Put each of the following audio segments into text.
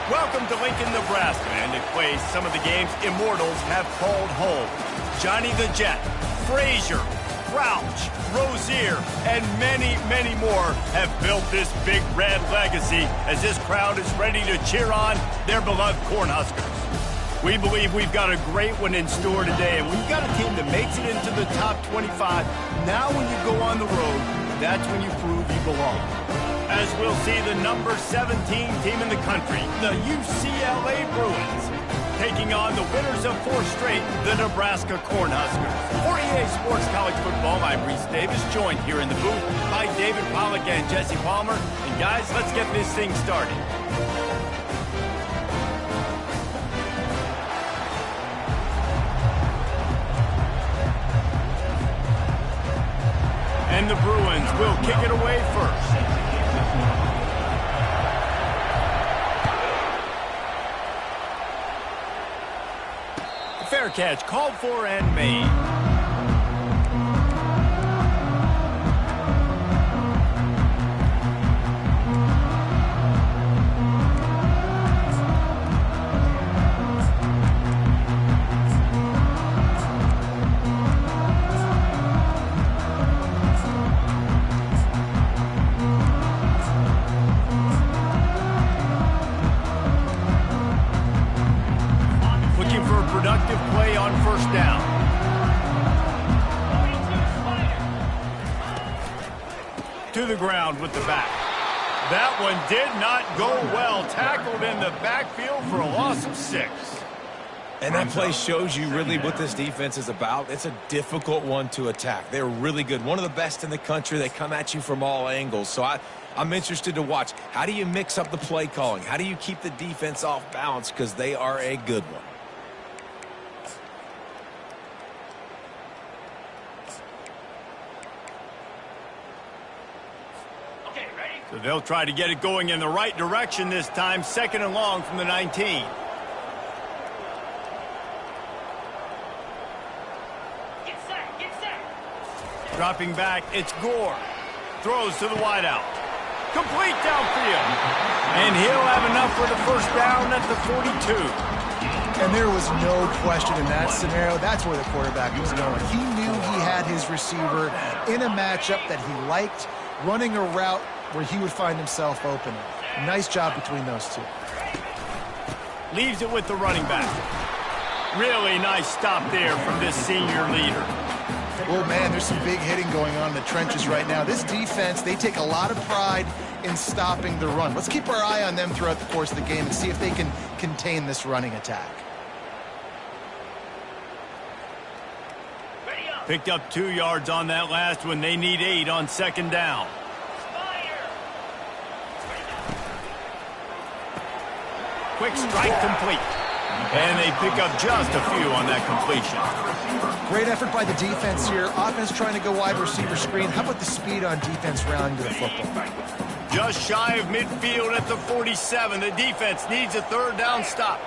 Welcome to Lincoln, Nebraska, and it plays some of the games immortals have called home. Johnny the Jet, Frazier, Crouch, Rozier, and many, many more have built this big red legacy as this crowd is ready to cheer on their beloved Cornhuskers. We believe we've got a great one in store today, and we've got a team that makes it into the top 25. Now when you go on the road, that's when you prove you belong. As we'll see the number 17 team in the country, the UCLA Bruins, taking on the winners of 4 straight, the Nebraska Cornhuskers. For EA Sports College Football, I'm Reese Davis, joined here in the booth by David Pollack and Jesse Palmer. And guys, let's get this thing started. And the Bruins will kick it away first. Fair catch called for and made. Productive play on first down. To the ground with the back. That one did not go well. Tackled in the backfield for a loss of 6. And that play shows you really what this defense is about. It's a difficult one to attack. They're really good. One of the best in the country. They come at you from all angles. So I'm interested to watch. How do you mix up the play calling? How do you keep the defense off balance? Because they are a good one. So they'll try to get it going in the right direction this time. 2nd and long from the 19. Dropping back, it's Gore. Throws to the wideout. Complete downfield. And he'll have enough for the first down at the 42. And there was no question in that scenario. That's where the quarterback was going. He knew he had his receiver in a matchup that he liked, running a route where he would find himself open. Nice job between those two. Leaves it with the running back. Really nice stop there from this senior leader. Oh, man, there's some big hitting going on in the trenches right now. This defense, they take a lot of pride in stopping the run. Let's keep our eye on them throughout the course of the game and see if they can contain this running attack. Picked up 2 yards on that last one. They need 8 on 2nd down. Quick strike complete. And they pick up just a few on that completion. Great effort by the defense here. Offense trying to go wide receiver screen. How about the speed on defense rallying to the football? Just shy of midfield at the 47. The defense needs a 3rd down stop.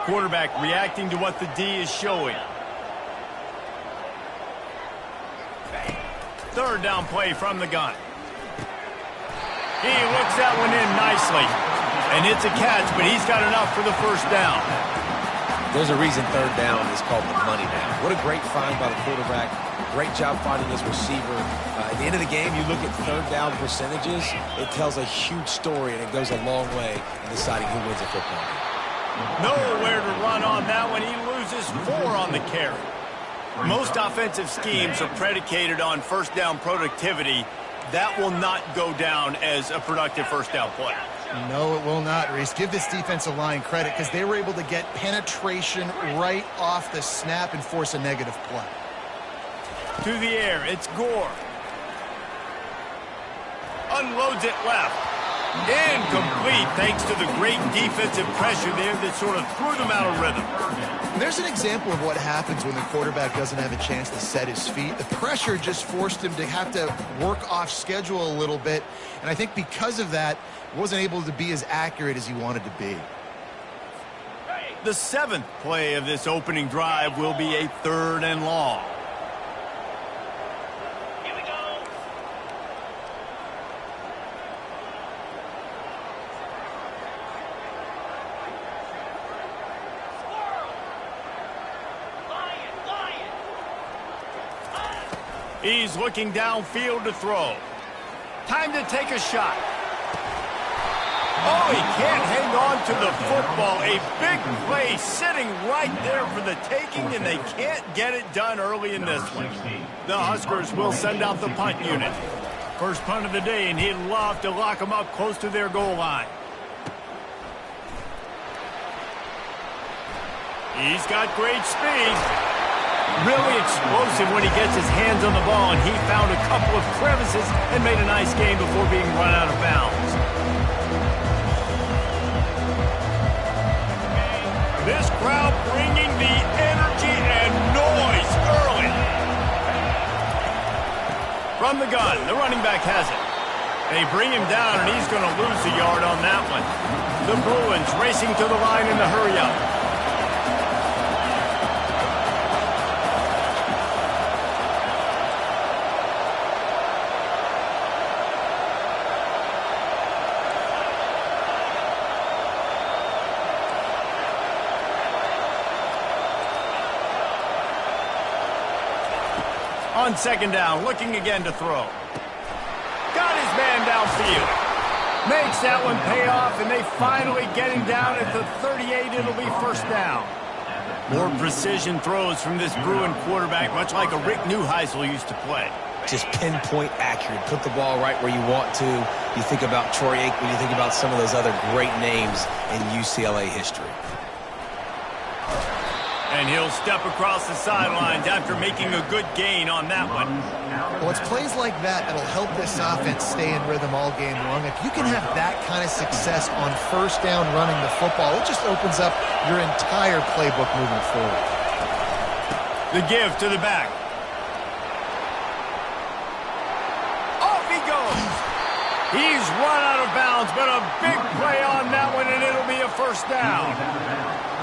Quarterback reacting to what the D is showing. 3rd down play from the gun. He looks that one in nicely. And it's a catch, but he's got enough for the first down. There's a reason 3rd down is called the money down. What a great find by the quarterback. Great job finding his receiver. At the end of the game, you look at 3rd down percentages. It tells a huge story, and it goes a long way in deciding who wins a football game. Nowhere to run on that one. He loses 4 on the carry. Most offensive schemes are predicated on 1st down productivity. That will not go down as a productive 1st down play. No, it will not, Reese. Give this defensive line credit because they were able to get penetration right off the snap and force a negative play. To the air, it's Gore. Unloads it left. Incomplete thanks to the great defensive pressure there that sort of threw them out of rhythm. There's an example of what happens when the quarterback doesn't have a chance to set his feet. The pressure just forced him to have to work off schedule a little bit, and I think because of that, wasn't able to be as accurate as he wanted to be. The 7th play of this opening drive will be a 3rd and long. He's looking downfield to throw. Time to take a shot. Oh, he can't hang on to the football. A big play sitting right there for the taking, and they can't get it done early in this one. The Huskers will send out the punt unit. First punt of the day, and he'd love to lock them up close to their goal line. He's got great speed. Really explosive when he gets his hands on the ball, and he found a couple of crevices and made a nice game before being run out of bounds. This crowd bringing the energy and noise early. From the gun, the running back has it. They bring him down, and he's going to lose a yard on that one. The Bruins racing to the line in the hurry-up. On 2nd down, looking again to throw. Got his man downfield. Makes that one pay off, and they finally get him down at the 38. It'll be first down. More precision throws from this Bruin quarterback, much like a Rick Neuheisel used to play. Just pinpoint accurate. Put the ball right where you want to. You think about Troy Aikman, you think about some of those other great names in UCLA history. And he'll step across the sidelines after making a good gain on that one. Well, it's plays like that that'll help this offense stay in rhythm all game long. If you can have that kind of success on first down running the football, it just opens up your entire playbook moving forward. The give to the back. Off he goes. He's run out of bounds, but a big play on that one, and it'll be a first down.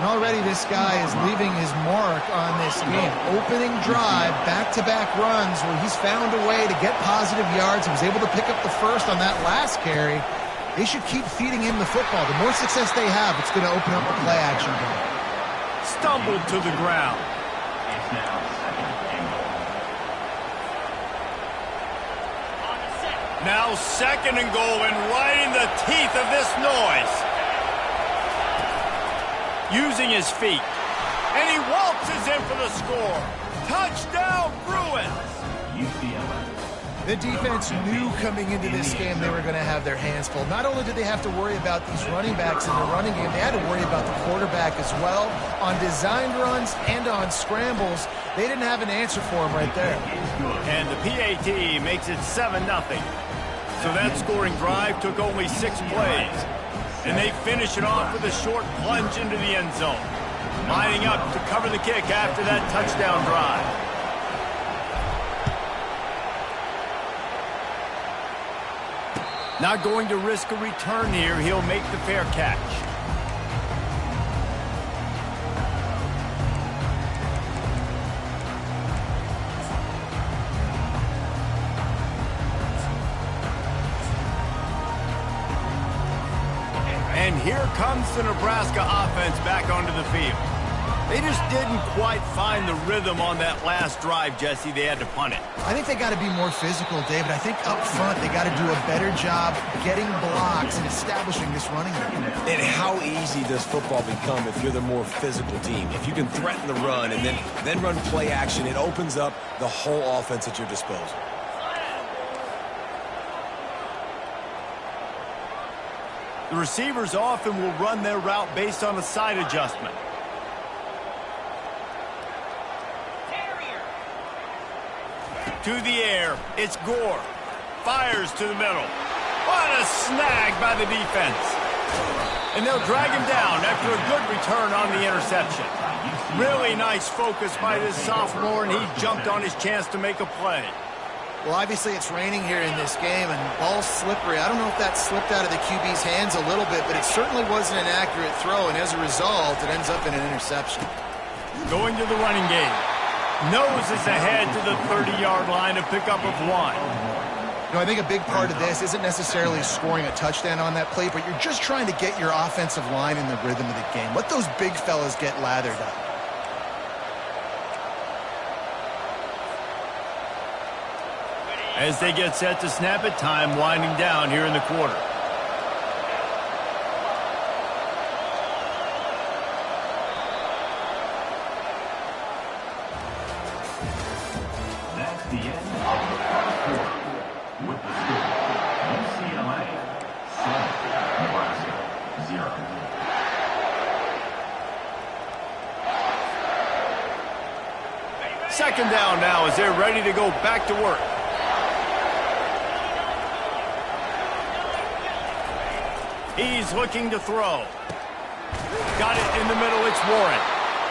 And already this guy is leaving his mark on this game. Opening drive, back-to-back runs where he's found a way to get positive yards. He was able to pick up the first on that last carry. They should keep feeding him the football. The more success they have, it's going to open up the play-action game. Stumbled to the ground. Now second and goal, and right in the teeth of this noise. Using his feet. And he waltzes in for the score. Touchdown, Bruins! UCLA. The defense knew coming into this game they were going to have their hands full. Not only did they have to worry about these running backs in the running game, they had to worry about the quarterback as well. On designed runs and on scrambles, they didn't have an answer for him right there. And the PAT makes it 7-0. So that scoring drive took only 6 plays. And they finish it off with a short plunge into the end zone. Lining up to cover the kick after that touchdown drive. Not going to risk a return here. He'll make the fair catch. And here comes the Nebraska offense back onto the field. They just didn't quite find the rhythm on that last drive, Jesse. They had to punt it. I think they got to be more physical, David. I think up front they got to do a better job getting blocks and establishing this running game. And how easy does football become if you're the more physical team? If you can threaten the run and then run play action, it opens up the whole offense at your disposal. The receivers often will run their route based on a side adjustment. To the air, it's Gore. Fires to the middle. What a snag by the defense. And they'll drag him down after a good return on the interception. Really nice focus by this sophomore, and he jumped on his chance to make a play. Well, obviously it's raining here in this game, and the ball's slippery. I don't know if that slipped out of the QB's hands a little bit, but it certainly wasn't an accurate throw, and as a result, it ends up in an interception. Going to the running game. Noses ahead to the 30-yard line, a pickup of 1. You know, I think a big part of this isn't necessarily scoring a touchdown on that play, but you're just trying to get your offensive line in the rhythm of the game. Let those big fellas get lathered up. As they get set to snap it, time winding down here in the quarter. That's the end of the first quarter. With the score, UCLA 7, Nebraska 0. Second down now as they're ready to go back to work. He's looking to throw. Got it in the middle, it's Warren.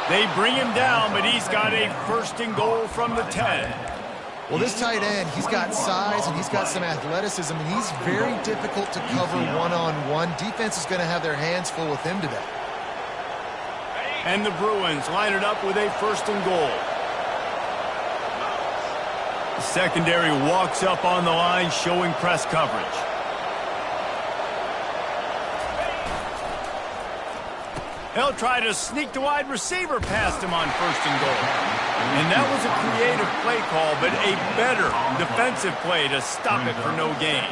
They bring him down, but he's got a first and goal from the 10. Well, this tight end, he's got size and he's got some athleticism, and he's very difficult to cover one-on-one. Defense is going to have their hands full with him today. And the Bruins line it up with a first and goal. The secondary walks up on the line, showing press coverage. He'll try to sneak the wide receiver past him on first and goal. And that was a creative play call, but a better defensive play to stop it for no gain.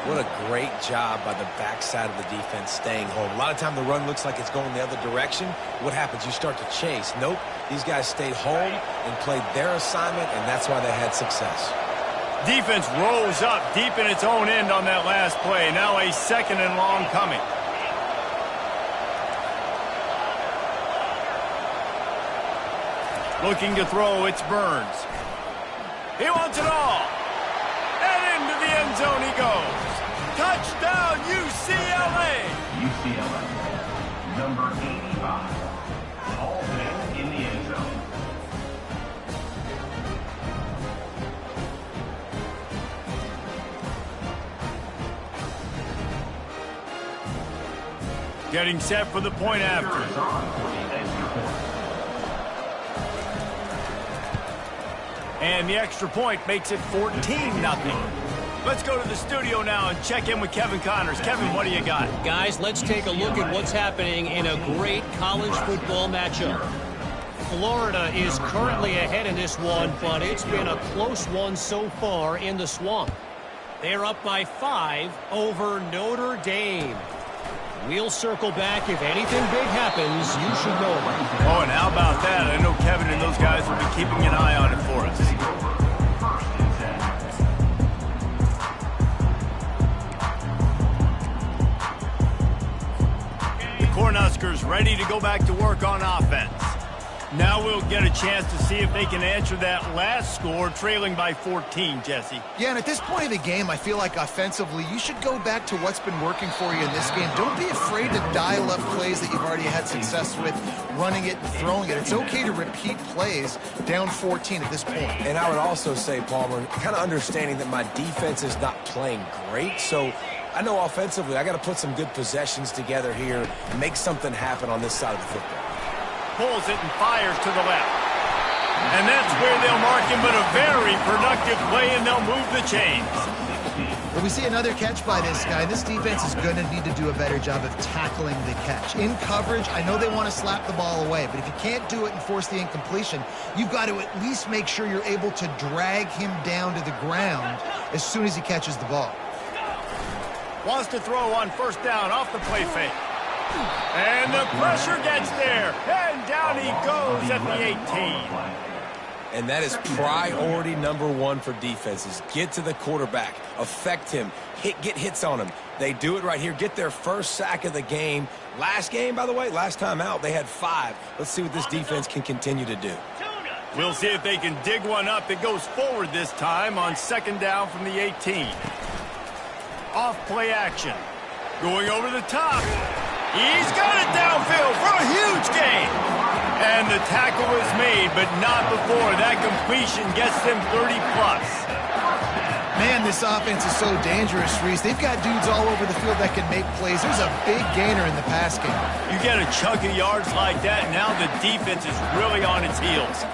What a great job by the backside of the defense staying home. A lot of time the run looks like it's going the other direction. What happens? You start to chase. Nope. These guys stayed home and played their assignment, and that's why they had success. Defense rose up deep in its own end on that last play. Now a 2nd and long coming. Looking to throw, it's Burns. He wants it all. And into the end zone he goes. Touchdown, UCLA! UCLA, number 85, Ballman in the end zone. Getting set for the point after. Is on for the extra point. And the extra point makes it 14-0. Let's go to the studio now and check in with Kevin Connors. Kevin, what do you got? Guys, let's take a look at what's happening in a great college football matchup. Florida is currently ahead in this one, but it's been a close one so far in the Swamp. They're up by 5 over Notre Dame. We'll circle back. If anything big happens, you should know about it. Oh, and how about that? I know Kevin and those guys will be keeping an eye on it for us. The Cornhuskers ready to go back to work on offense. Now we'll get a chance to see if they can answer that last score, trailing by 14, Jesse. Yeah, and at this point of the game, I feel like offensively, you should go back to what's been working for you in this game. Don't be afraid to dial up plays that you've already had success with, running it and throwing it. It's okay to repeat plays down 14 at this point. And I would also say, Palmer, kind of understanding that my defense is not playing great, so I know offensively I got to put some good possessions together here and make something happen on this side of the football. Pulls it and fires to the left. And that's where they'll mark him, but a very productive play, and they'll move the chains. But we see another catch by this guy. This defense is going to need to do a better job of tackling the catch. In coverage, I know they want to slap the ball away, but if you can't do it and force the incompletion, you've got to at least make sure you're able to drag him down to the ground as soon as he catches the ball. Wants to throw on 1st down off the play fake. And the pressure gets there. And down he goes at the 18. And that is priority number 1 for defenses. Get to the quarterback. Affect him. Get hits on him. They do it right here. Get their first sack of the game. Last game, by the way, last time out, they had 5. Let's see what this defense can continue to do. We'll see if they can dig one up that goes forward this time on 2nd down from the 18. Off play action. Going over the top. He's got it downfield for a huge gain. And the tackle is made, but not before. That completion gets them 30-plus. Man, this offense is so dangerous, Reese. They've got dudes all over the field that can make plays. There's a big gainer in the pass game. You get a chunk of yards like that, now the defense is really on its heels.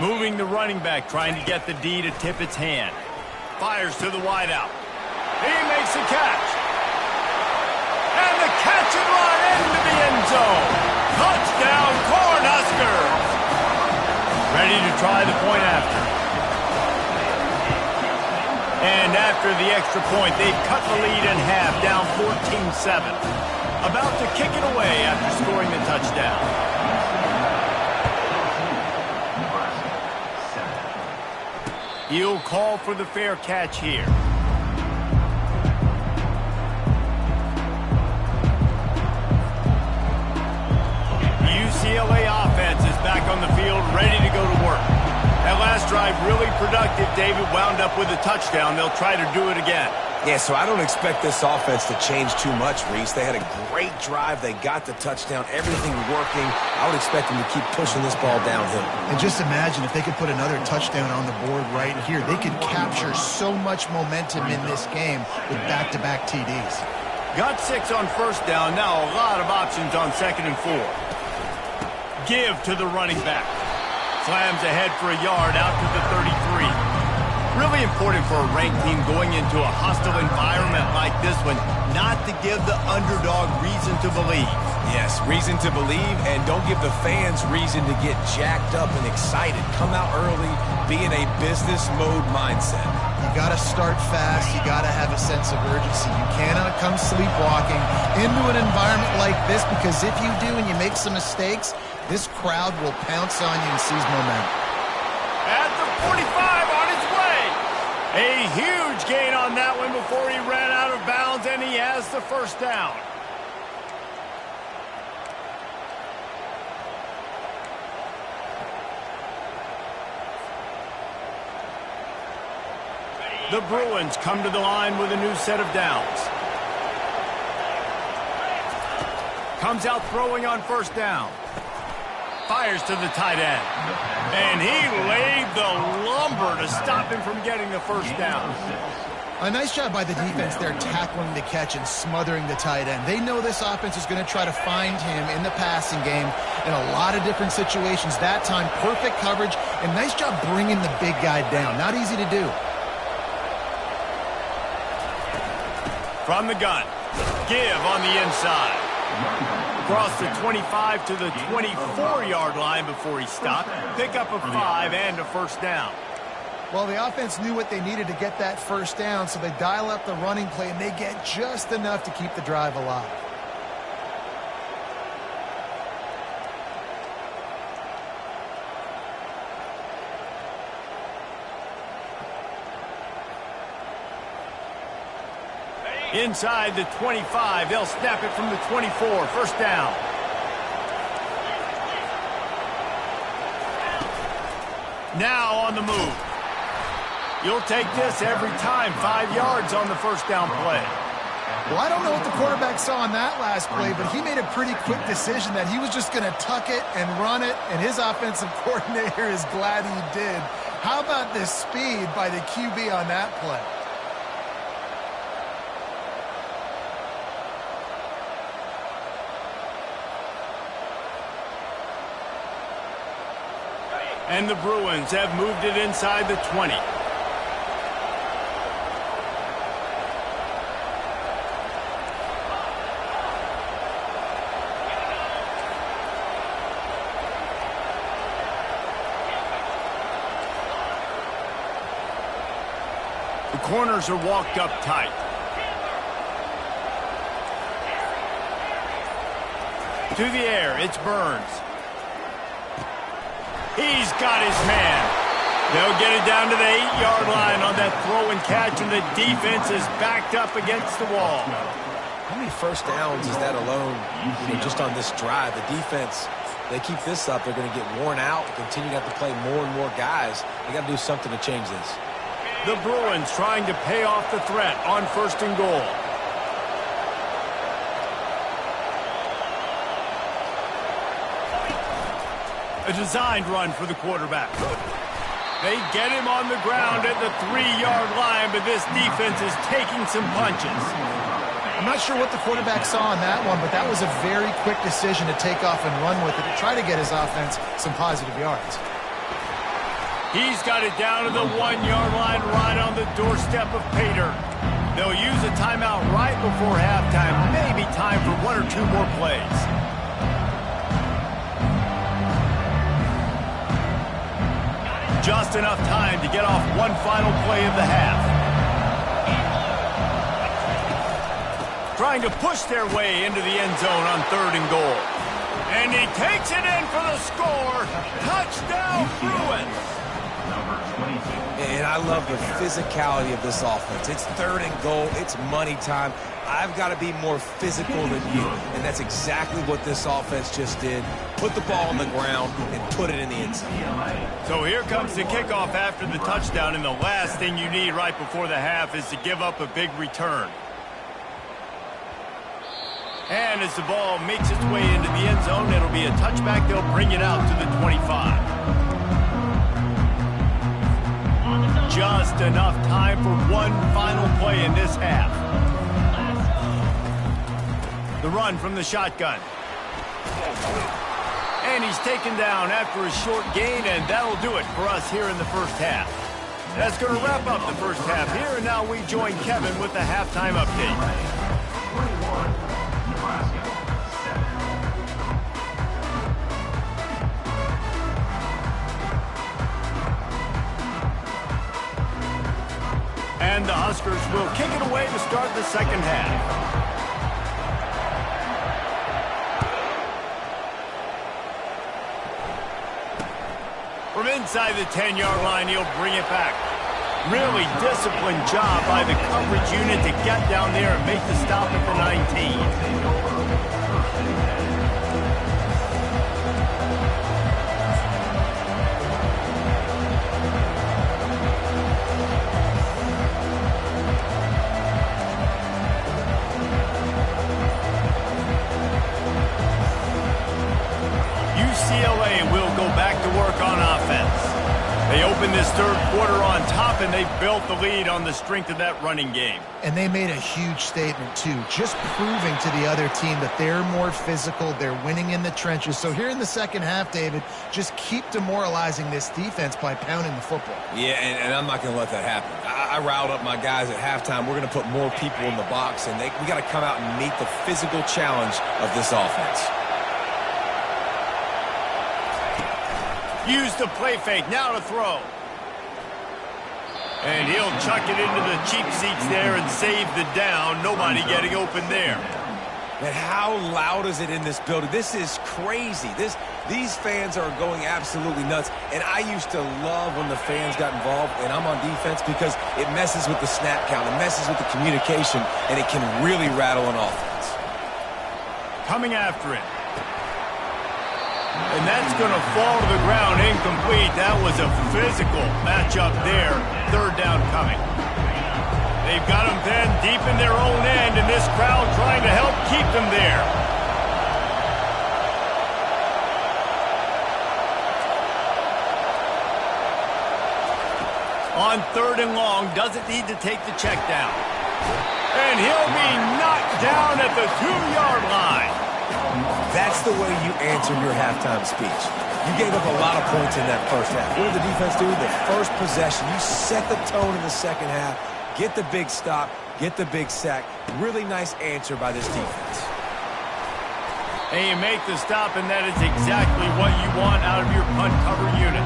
Moving the running back, trying to get the D to tip its hand. Fires to the wideout. He makes a catch. And the catch and run into the end zone. Touchdown, Cornhuskers. Ready to try the point after. And after the extra point, they've cut the lead in half, down 14-7. About to kick it away after scoring the touchdown. He'll call for the fair catch here. UCLA offense is back on the field, ready to go to work. That last drive really productive. David wound up with a touchdown. They'll try to do it again. Yeah, so I don't expect this offense to change too much, Reese. They had a great drive. They got the touchdown. Everything working. I would expect them to keep pushing this ball downhill. And just imagine if they could put another touchdown on the board right here. They could capture so much momentum in this game with back-to-back TDs. Got 6 on 1st down. Now a lot of options on 2nd and 4. Give to the running back. Slams ahead for a yard out to the 33. Really important for a ranked team going into a hostile environment like this one, not to give the underdog reason to believe. Yes, reason to believe, and don't give the fans reason to get jacked up and excited. Come out early, be in a business mode mindset. You got to start fast. You got to have a sense of urgency. You cannot come sleepwalking into an environment like this, because if you do and you make some mistakes, this crowd will pounce on you and seize momentum. At the 45, on its way. A huge gain on that one before he ran out of bounds, and he has the first down. The Bruins come to the line with a new set of downs. Comes out throwing on first down. Fires to the tight end. And he laid the lumber to stop him from getting the first down. A nice job by the defense there, tackling the catch and smothering the tight end. They know this offense is going to try to find him in the passing game in a lot of different situations. That time, perfect coverage, and nice job bringing the big guy down. Not easy to do. From the gun, give on the inside. Across the 25 to the 24-yard line before he stopped. Pick up a 5 and a first down. Well, the offense knew what they needed to get that first down, so they dial up the running play, and they get just enough to keep the drive alive. Inside the 25, they'll snap it from the 24. First down. Now on the move. You'll take this every time. 5 yards on the first down play. Well, I don't know what the quarterback saw on that last play, but he made a pretty quick decision that he was just going to tuck it and run it, and his offensive coordinator is glad he did. How about this speed by the QB on that play? And the Bruins have moved it inside the 20. The corners are walked up tight. To the air, it's Burns. He's got his man. They'll get it down to the 8-yard line on that throw and catch, and the defense is backed up against the wall. How many first downs is that alone, just on this drive? The defense, they keep this up, they're going to get worn out, continue to have to play more and more guys. They got to do something to change this. The Bruins trying to pay off the threat on first and goal. A designed run for the quarterback. They get him on the ground at the 3-yard line, but this defense is taking some punches. I'm not sure what the quarterback saw on that one, but that was a very quick decision to take off and run with it to try to get his offense some positive yards. He's got it down to the 1-yard line right on the doorstep of Pater. They'll use a timeout right before halftime. Maybe time for 1 or 2 more plays. Just enough time to get off one final play of the half. Trying to push their way into the end zone on 3rd and goal. And he takes it in for the score. Touchdown, Bruins. And I love the physicality of this offense. It's 3rd and goal. It's money time. I've got to be more physical than you. And that's exactly what this offense just did. Put the ball on the ground and put it in the end zone. So here comes the kickoff after the touchdown, and the last thing you need right before the half is to give up a big return. And as the ball makes its way into the end zone, it'll be a touchback. They'll bring it out to the 25. Just enough time for one final play in this half. The run from the shotgun. And he's taken down after a short gain, and that'll do it for us here in the first half. That's going to wrap up the first half here, and now we join Kevin with the halftime update. 21, Nebraska. Cornhuskers will kick it away to start the second half. From inside the 10-yard line, he'll bring it back. Really disciplined job by the coverage unit to get down there and make the stop at the 19. UCLA will go back to work on offense. They opened this third quarter on top, and they built the lead on the strength of that running game. And they made a huge statement, too, just proving to the other team that they're more physical, they're winning in the trenches. So here in the second half, David, just keep demoralizing this defense by pounding the football. Yeah, and I'm not going to let that happen. I riled up my guys at halftime. We're going to put more people in the box, and we got to come out and meet the physical challenge of this offense. Use the play fake, now to throw. And he'll chuck it into the cheap seats there and save the down. Nobody getting open there. Man, how loud is it in this building? This is crazy. These fans are going absolutely nuts. And I used to love when the fans got involved, and I'm on defense, because it messes with the snap count, it messes with the communication, and it can really rattle an offense. Coming after it. And that's going to fall to the ground, incomplete. That was a physical matchup there. Third down coming. They've got them then deep in their own end, and this crowd trying to help keep them there. On third and long, doesn't need to take the check down. And he'll be knocked down at the 2-yard line. That's the way you answer your halftime speech. You gave up a lot of points in that first half. What did the defense do? The first possession, you set the tone in the second half, get the big stop, get the big sack. Really nice answer by this defense. And you make the stop, and that is exactly what you want out of your punt cover unit.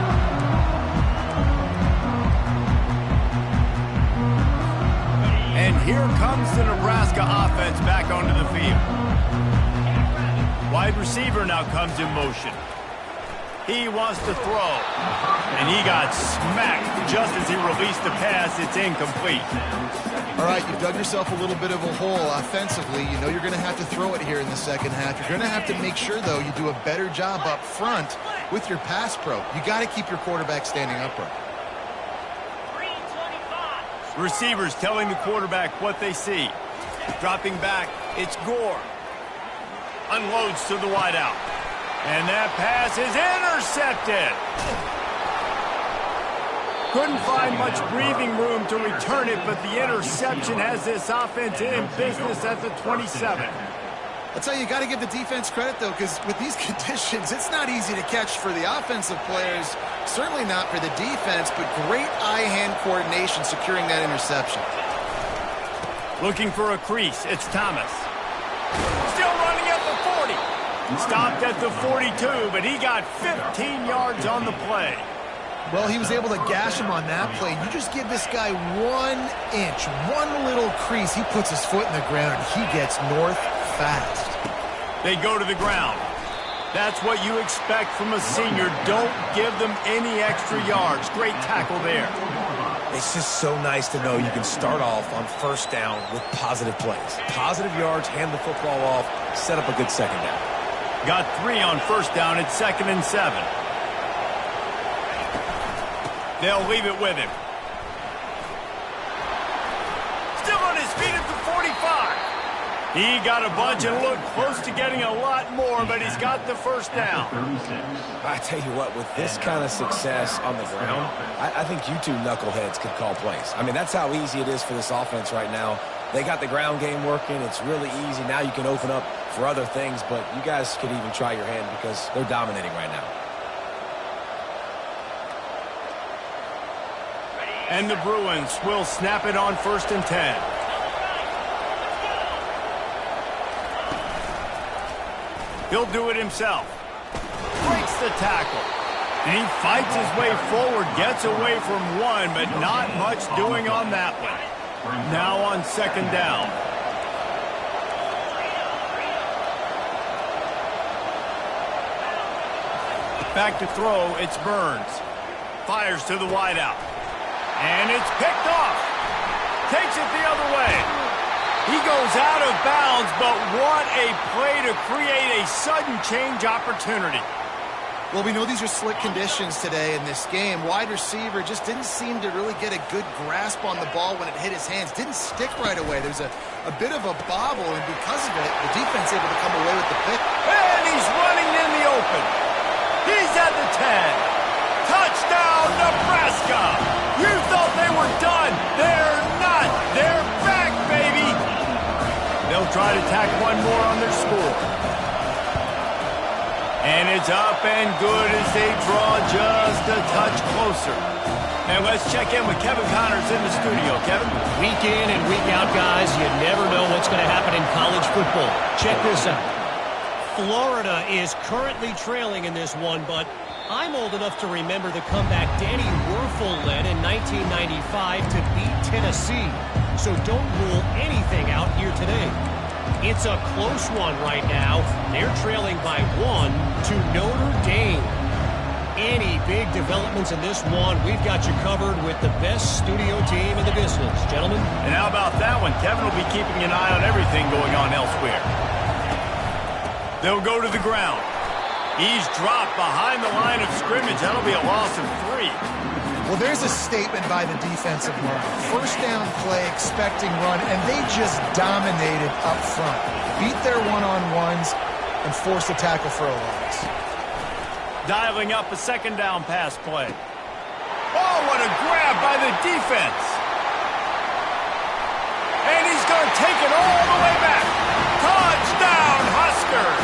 And here comes the Nebraska offense back onto the field. Wide receiver now comes in motion. He wants to throw. And he got smacked just as he released the pass. It's incomplete. All right, you've dug yourself a little bit of a hole offensively. You know you're going to have to throw it here in the second half. You're going to have to make sure, though, you do a better job up front with your pass pro. You got to keep your quarterback standing upright. Receivers telling the quarterback what they see. Dropping back, it's Gore. Unloads to the wideout. And that pass is intercepted. Couldn't find much breathing room to return it, but the interception has this offense in business at the 27. I'll tell you, you got to give the defense credit, though, because with these conditions, it's not easy to catch for the offensive players. Certainly not for the defense, but great eye-hand coordination securing that interception. Looking for a crease. It's Thomas. Still running at the 40. Stopped at the 42, but he got 15 yards on the play. Well, he was able to gash him on that play. You just give this guy 1 inch, one little crease. He puts his foot in the ground, and he gets north fast. They go to the ground. That's what you expect from a senior. Don't give them any extra yards. Great tackle there. It's just so nice to know you can start off on first down with positive plays. Positive yards, hand the football off, set up a good second down. Got 3 on first down at 2nd and 7. They'll leave it with him. Still on his feet at the 45. He got a bunch and looked close to getting a lot more, but he's got the first down. I tell you what, with this kind of success on the ground, I think you two knuckleheads could call plays. I mean, that's how easy it is for this offense right now. They got the ground game working. It's really easy. Now you can open up for other things, but you guys could even try your hand because they're dominating right now. And the Bruins will snap it on 1st and 10. He'll do it himself. Breaks the tackle. And he fights his way forward, gets away from one, but not much doing on that one. Now on second down. Back to throw, it's Burns. Fires to the wideout. And it's picked off. Takes it the other way. He goes out of bounds, but what a play to create a sudden change opportunity. Well, we know these are slick conditions today in this game. Wide receiver just didn't seem to really get a good grasp on the ball when it hit his hands. Didn't stick right away. There's a bit of a bobble, and because of it, the defense able to come away with the pick. And he's running in the open. He's at the 10. Touchdown, Nebraska. You thought they were done. They're not. They're back, baby. They'll try to tack one more on their score. And it's up and good as they draw just a touch closer. And let's check in with Kevin Connors in the studio. Kevin? Week in and week out, guys, you never know what's going to happen in college football. Check this out. Florida is currently trailing in this one, but I'm old enough to remember the comeback Danny Werfel led in 1995 to beat Tennessee. So don't rule anything out here today. It's a close one right now. They're trailing by 1 to Notre Dame. Any big developments in this one, we've got you covered with the best studio team in the business. Gentlemen? And how about that one? Kevin will be keeping an eye on everything going on elsewhere. They'll go to the ground. He's dropped behind the line of scrimmage. That'll be a loss of 3. Well, there's a statement by the defensive line. First down play, expecting run, and they just dominated up front. Beat their one-on-ones and forced a tackle for a loss. Dialing up a second down pass play. Oh, what a grab by the defense. And he's going to take it all the way back. Touchdown, Huskers.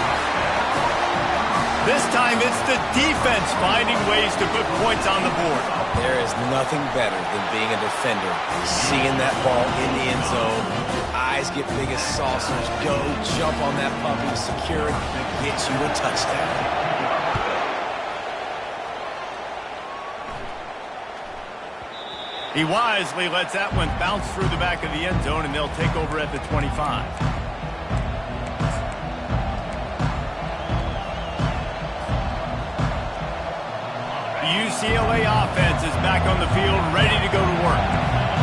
This time it's the defense finding ways to put points on the board. There is nothing better than being a defender. Seeing that ball in the end zone, your eyes get big as saucers. Go, jump on that puppy, secure it, get you a touchdown. He wisely lets that one bounce through the back of the end zone, and they'll take over at the 25. UCLA offense is back on the field, ready to go to work.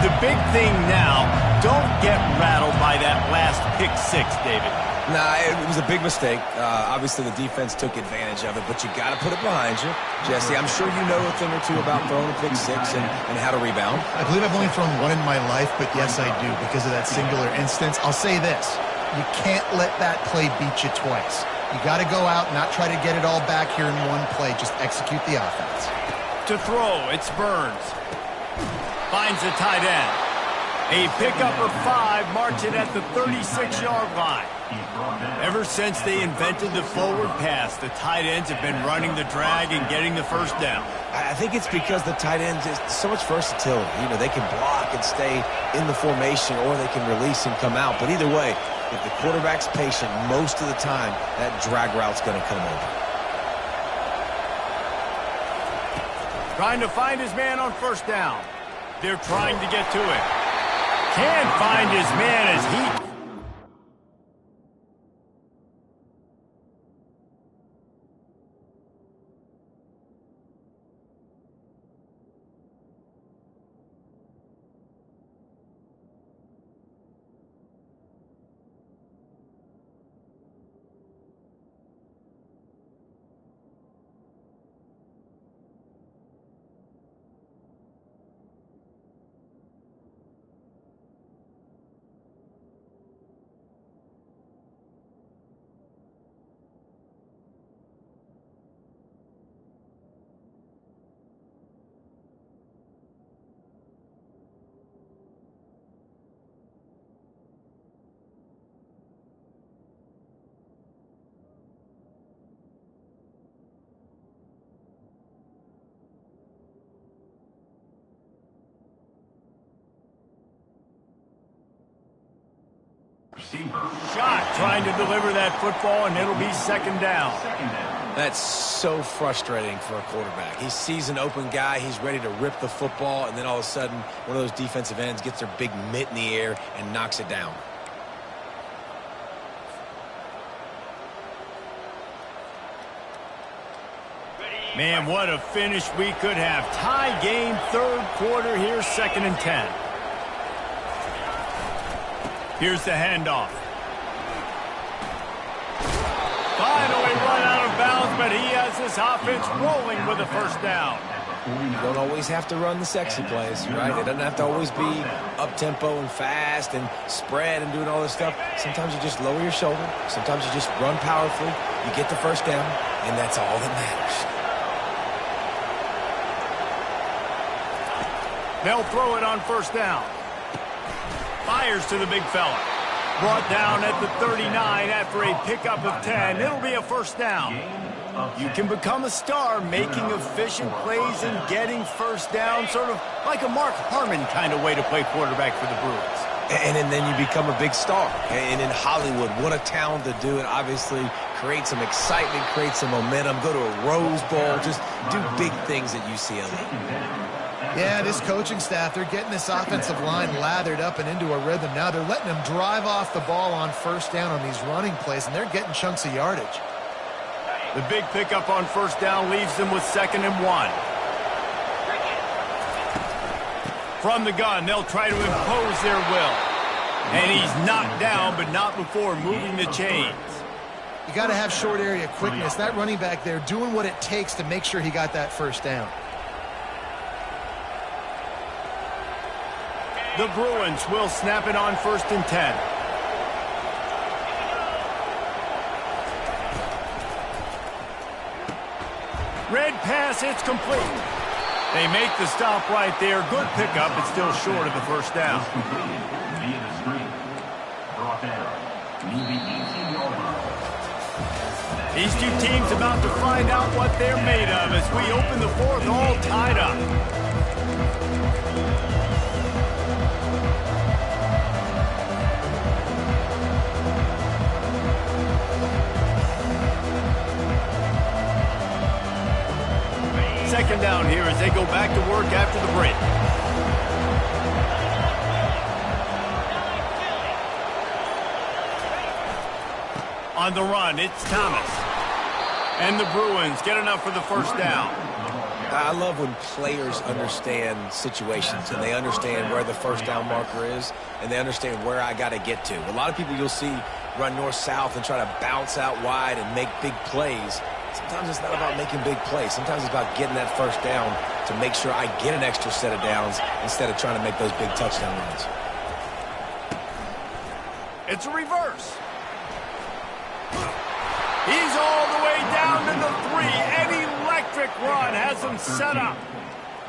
The big thing now, don't get rattled by that last pick-6, David. Nah, it was a big mistake. Obviously, the defense took advantage of it, but you got to put it behind you. Jesse, I'm sure you know a thing or two about throwing a pick-6 and how to rebound. I believe I've only thrown one in my life, but yes, I do because of that singular instance. I'll say this. You can't let that play beat you twice. You got to go out and not try to get it all back here in one play. Just execute the offense. To throw, it's Burns. Finds the tight end. A pickup of 5, marching at the 36-yard line. Ever since they invented the forward pass, the tight ends have been running the drag and getting the first down. I think it's because the tight ends is so much versatility. You know, they can block and stay in the formation, or they can release and come out. But either way, if the quarterback's patient most of the time, that drag route's going to come over. Trying to find his man on first down. They're trying to get to it. Can't find his man as he... Shot trying to deliver that football, and it'll be second down. That's so frustrating for a quarterback. He sees an open guy, he's ready to rip the football, and then all of a sudden, one of those defensive ends gets their big mitt in the air and knocks it down. Man, what a finish we could have. Tie game, third quarter here, 2nd and 10. Here's the handoff. Finally run out of bounds, but he has this offense rolling with a first down. You don't always have to run the sexy plays, right? It doesn't have to always be up-tempo and fast and spread and doing all this stuff. Sometimes you just lower your shoulder. Sometimes you just run powerfully. You get the first down, and that's all that matters. They'll throw it on first down. Fires to the big fella. Brought down at the 39 after a pickup of 10. It'll be a first down. You can become a star making efficient plays and getting first down, sort of like a Mark Harmon kind of way to play quarterback for the Bruins. And then you become a big star. And in Hollywood, what a town to do it. Obviously, create some excitement, create some momentum, go to a Rose Bowl, just do big things at UCLA. Yeah, this coaching staff, they're getting this offensive line lathered up and into a rhythm. Now they're letting them drive off the ball on first down on these running plays, and they're getting chunks of yardage. The big pickup on first down leaves them with 2nd and 1. From the gun, they'll try to impose their will. And he's knocked down, but not before moving the chains. You got to have short area quickness. That running back there doing what it takes to make sure he got that first down. The Bruins will snap it on 1st and 10. Red pass, it's complete. They make the stop right there. Good pickup, but still short of the first down. Via the screen. Brought down. Near the 18-yard line. These two teams about to find out what they're made of as we open the fourth all tied up. Second down here as they go back to work after the break. On the run, it's Thomas. And the Bruins get enough for the first down. I love when players understand situations and they understand where the first down marker is and they understand where I got to get to. A lot of people you'll see run north-south and try to bounce out wide and make big plays. Sometimes it's not about making big plays. Sometimes it's about getting that first down to make sure I get an extra set of downs instead of trying to make those big touchdown runs. It's a reverse. He's all the way down to the 3. An electric run has him set up.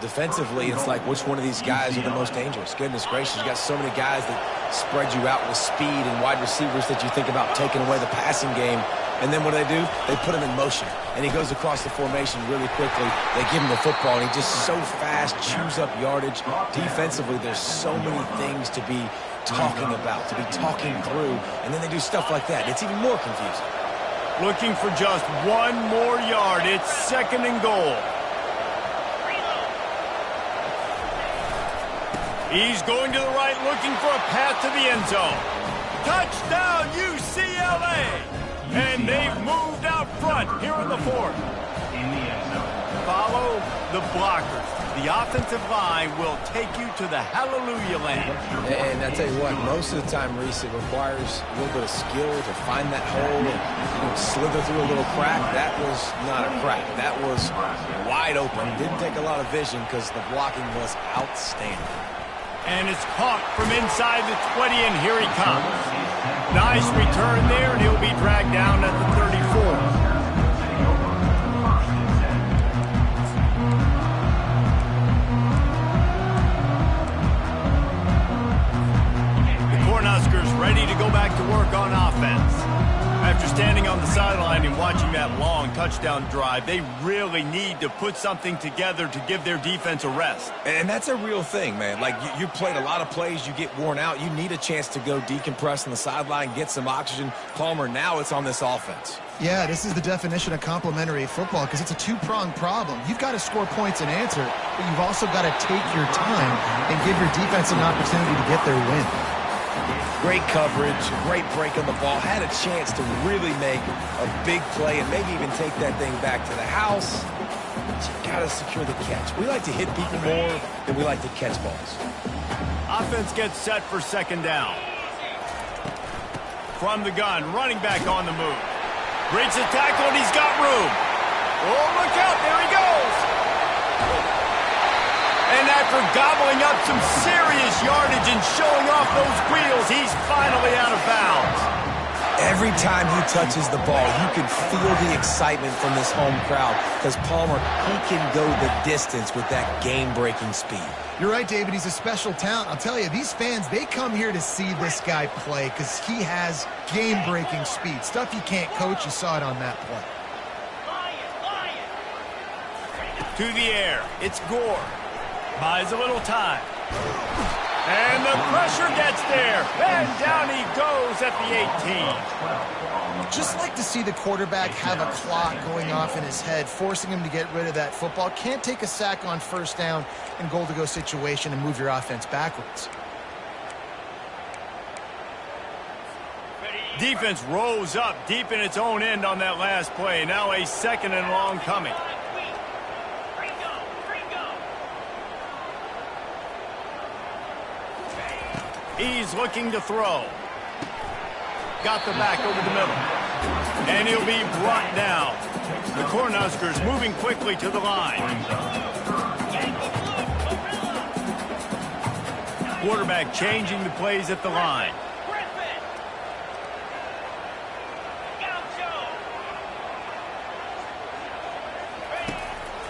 Defensively, it's like which one of these guys are the most dangerous. Goodness gracious, you got so many guys that spread you out with speed and wide receivers that you think about taking away the passing game. And then what do? They put him in motion. And he goes across the formation really quickly. They give him the football, and he just so fast chews up yardage. Defensively, there's so many things to be talking about, to be talking through. And then they do stuff like that. It's even more confusing. Looking for just one more yard. It's 2nd and goal. He's going to the right, looking for a path to the end zone. Touchdown, UCLA! And they've moved out front here in the 4th. In the end zone. Follow the blockers. The offensive line will take you to the hallelujah land. And I tell you what, most of the time, Reese, it requires a little bit of skill to find that hole and slither through a little crack. That was not a crack. That was wide open. Didn't take a lot of vision because the blocking was outstanding. And it's caught from inside the 20, and here he comes. Nice return there, and he'll be dragged down at the 34. Cornhuskers ready to go back to work on offense. After standing on the sideline and watching that long touchdown drive, they really need to put something together to give their defense a rest. And that's a real thing, man. Like, you played a lot of plays, you get worn out. You need a chance to go decompress on the sideline, get some oxygen. Palmer, now it's on this offense. Yeah, this is the definition of complementary football because it's a two-pronged problem. You've got to score points and answer, but you've also got to take your time and give your defense an opportunity to get their win. Great coverage, great break on the ball. Had a chance to really make a big play and maybe even take that thing back to the house. But you got to secure the catch. We like to hit people more than we like to catch balls. Offense gets set for second down. From the gun, running back on the move. Breaks the tackle, and he's got room. Oh, look out, there he goes. And after gobbling up some serious yardage and showing off those wheels, he's finally out of bounds. Every time he touches the ball, you can feel the excitement from this home crowd because Palmer, he can go the distance with that game-breaking speed. You're right, David. He's a special talent. I'll tell you, these fans, they come here to see this guy play because he has game-breaking speed. Stuff you can't coach. You saw it on that play. To the air. It's Gore. Buys a little time. And the pressure gets there. And down he goes at the 18. Just like to see the quarterback have a clock going off in his head, forcing him to get rid of that football. Can't take a sack on first down and goal-to-go situation and move your offense backwards. Defense rose up deep in its own end on that last play. Now a second and long coming. He's looking to throw. Got the back over the middle. And he'll be brought down. The Cornhuskers moving quickly to the line. Quarterback changing the plays at the line.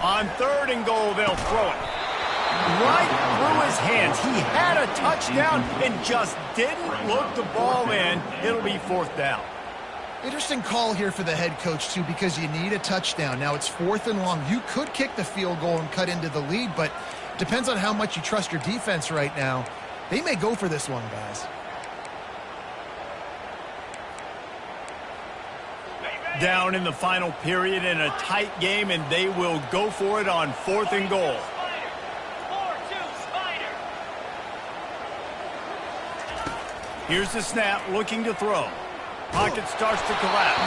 On third and goal, they'll throw it. Right through his hands. He had a touchdown and just didn't look the ball in. It'll be fourth down. Interesting call here for the head coach, too, because you need a touchdown. Now it's fourth and long. You could kick the field goal and cut into the lead, but depends on how much you trust your defense right now. They may go for this one, guys. Down in the final period in a tight game, and they will go for it on fourth and goal. Here's the snap, looking to throw. Pocket starts to collapse.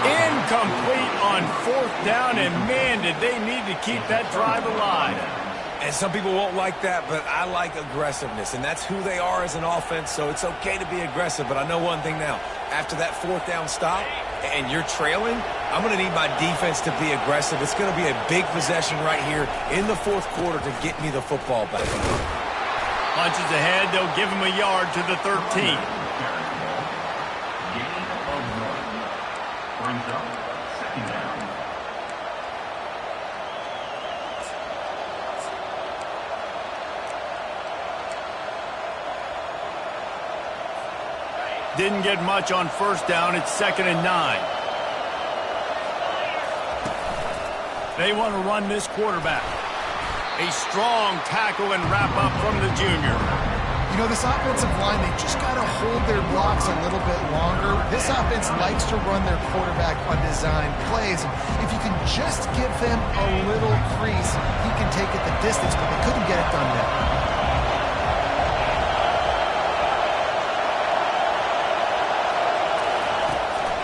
Incomplete on fourth down, and man, did they need to keep that drive alive. And some people won't like that, but I like aggressiveness, and that's who they are as an offense, so it's okay to be aggressive. But I know one thing now. After that fourth down stop and you're trailing, I'm going to need my defense to be aggressive. It's going to be a big possession right here in the fourth quarter to get me the football back. Punches ahead, they'll give him a yard to the 13. Gain of 1. Brings up second down. Didn't get much on first down. It's 2nd and 9. They want to run this quarterback. A strong tackle and wrap up from the junior. You know, this offensive line, they just got to hold their blocks a little bit longer. This offense likes to run their quarterback on design plays. And if you can just give them a little crease, he can take it the distance, but they couldn't get it done there.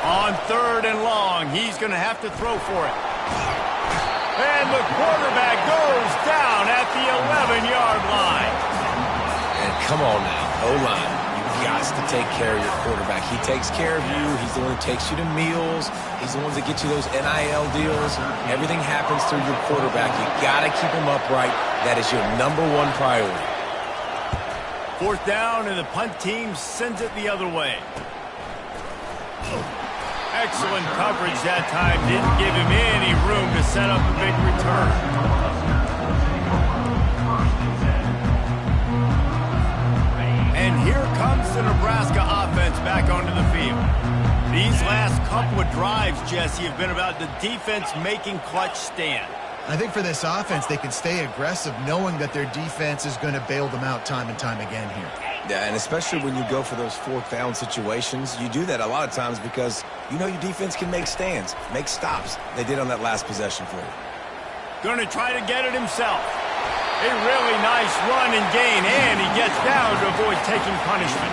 On third and long, he's going to have to throw for it. And the quarterback goes down at the 11-yard line. And come on now, O-line. You've got to take care of your quarterback. He takes care of you. He's the one who takes you to meals. He's the one that gets you those NIL deals. Everything happens through your quarterback. You got to keep him upright. That is your #1 priority. Fourth down, and the punt team sends it the other way. Excellent coverage that time. Didn't give him any room to set up a big return. And here comes the Nebraska offense back onto the field. These last couple of drives, Jesse, have been about the defense making clutch stand. I think for this offense, they can stay aggressive knowing that their defense is going to bail them out time and time again here. Yeah, and especially when you go for those fourth down situations, you do that a lot of times because you know your defense can make stands, make stops. They did on that last possession for you. Going to try to get it himself. A really nice run and gain, and he gets down to avoid taking punishment.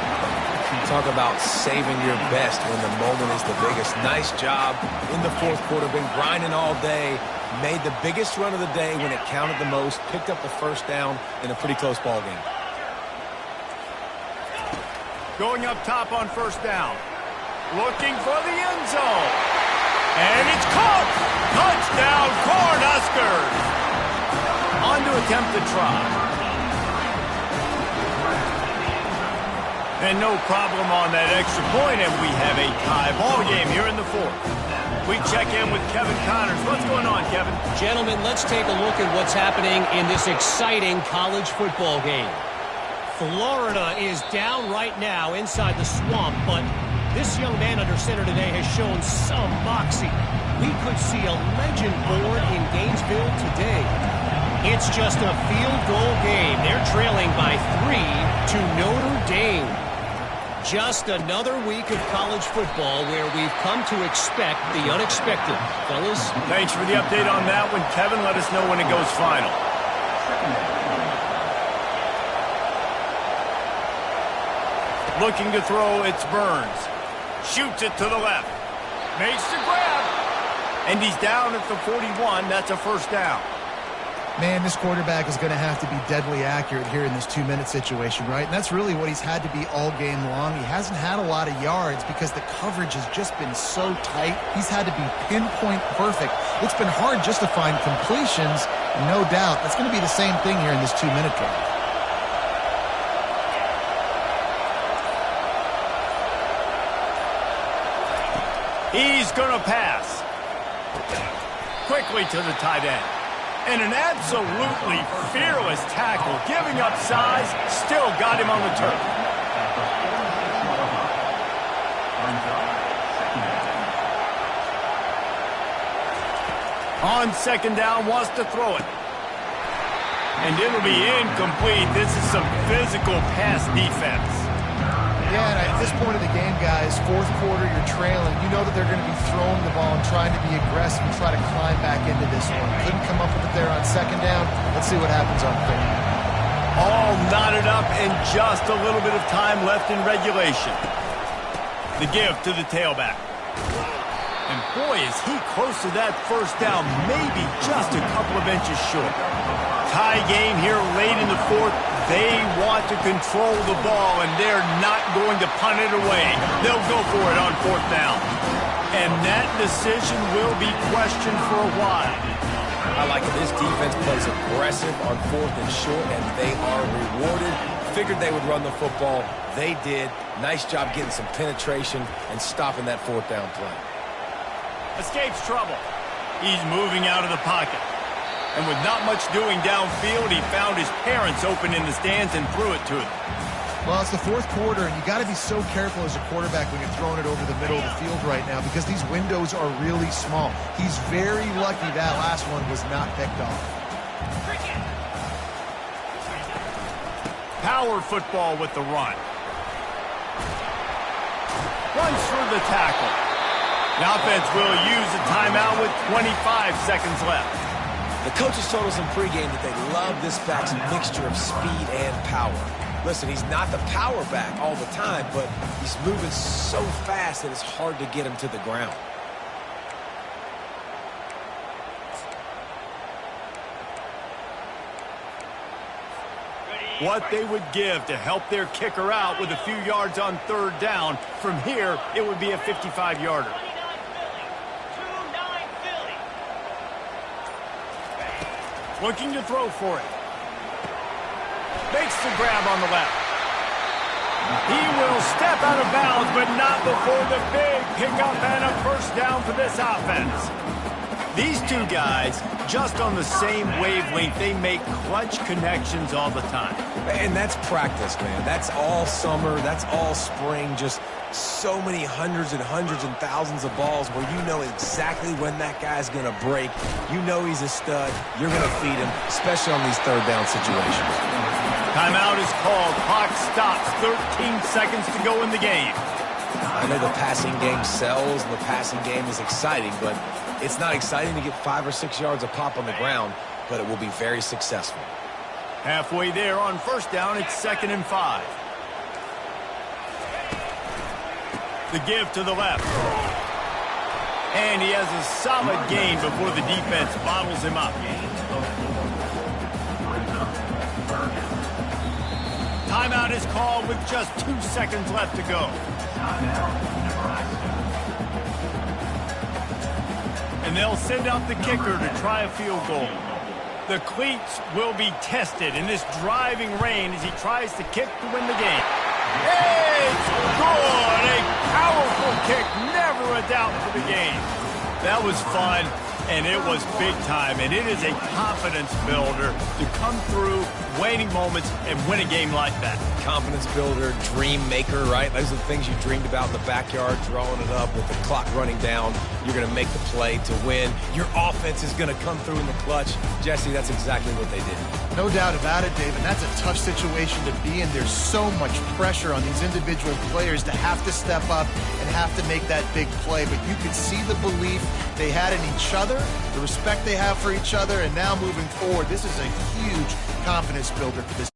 Talk about saving your best when the moment is the biggest. Nice job in the fourth quarter. Been grinding all day. Made the biggest run of the day when it counted the most. Picked up the first down in a pretty close ball game. Going up top on first down. Looking for the end zone. And it's caught. Touchdown, Cornhuskers. On to attempt the try. And no problem on that extra point, and we have a tie ball game here in the fourth. We check in with Kevin Connors. What's going on, Kevin? Gentlemen, let's take a look at what's happening in this exciting college football game. Florida is down right now inside the swamp, but this young man under center today has shown some moxie. We could see a legend born in Gainesville today. It's just a field goal game. They're trailing by 3 to Notre Dame. Just another week of college football where we've come to expect the unexpected. Fellas? Thanks for the update on that one, Kevin. Let us know when it goes final. Looking to throw, it's Burns. Shoots it to the left. Makes the grab. And he's down at the 41. That's a first down. Man, this quarterback is going to have to be deadly accurate here in this 2-minute situation, right? And that's really what he's had to be all game long. He hasn't had a lot of yards because the coverage has just been so tight. He's had to be pinpoint perfect. It's been hard just to find completions, no doubt. That's going to be the same thing here in this 2-minute drive. He's going to pass. Quickly to the tight end. And an absolutely fearless tackle, giving up size, still got him on the turf. On second down, wants to throw it. And it'll be incomplete. This is some physical pass defense. Yeah, and at this point of the game, guys, fourth quarter, you're trailing. You know that they're going to be throwing the ball and trying to be aggressive and try to climb back into this one. Couldn't come up with it there on second down. Let's see what happens on third. All knotted up and just a little bit of time left in regulation. The give to the tailback. And boy, is he close to that first down, maybe just a couple of inches short. Tie game here late in the fourth. They want to control the ball, and they're not going to punt it away. They'll go for it on fourth down. And that decision will be questioned for a while. I like it. This defense plays aggressive on fourth and short, and they are rewarded. Figured they would run the football. They did. Nice job getting some penetration and stopping that fourth down play. Escapes trouble. He's moving out of the pocket. And with not much doing downfield, he found his parents open in the stands and threw it to them. Well, it's the fourth quarter, and you got to be so careful as a quarterback when you're throwing it over the middle of the field right now because these windows are really small. He's very lucky that last one was not picked off. Power football with the run. Runs through the tackle. The offense will use a timeout with 25 seconds left. The coaches told us in pregame that they love this back's mixture of speed and power. Listen, he's not the power back all the time, but he's moving so fast that it's hard to get him to the ground. What they would give to help their kicker out with a few yards on third down. From here, it would be a 55-yarder. Looking to throw for it. Makes the grab on the left. He will step out of bounds, but not before the big pickup and a first down for this offense. These two guys, just on the same wavelength, they make clutch connections all the time. And that's practice, man. That's all summer. That's all spring. Just so many hundreds and thousands of balls where you know exactly when that guy's going to break. You know he's a stud. You're going to feed him, especially on these third down situations. Timeout is called. Clock stops. 13 seconds to go in the game. I know the passing game sells and the passing game is exciting, but it's not exciting to get 5 or 6 yards of pop on the ground, but it will be very successful. Halfway there on first down, it's 2nd and 5. The give to the left. And he has a solid gain before the defense bottles him up. Timeout is called with just 2 seconds left to go. And they'll send out the kicker to try a field goal. The cleats will be tested in this driving rain as he tries to kick to win the game. It's good! A powerful kick, never a doubt for the game. That was fun, and it was big time, and it is a confidence builder to come through waning moments and win a game like that. Confidence builder, dream maker, right? Those are the things you dreamed about in the backyard, drawing it up with the clock running down. You're going to make the play to win. Your offense is going to come through in the clutch. Jesse, that's exactly what they did. No doubt about it, Dave, and that's a tough situation to be in. There's so much pressure on these individual players to have to step up and have to make that big play, but you could see the belief they had in each other, the respect they have for each other, and now moving forward, this is a huge confidence builder for this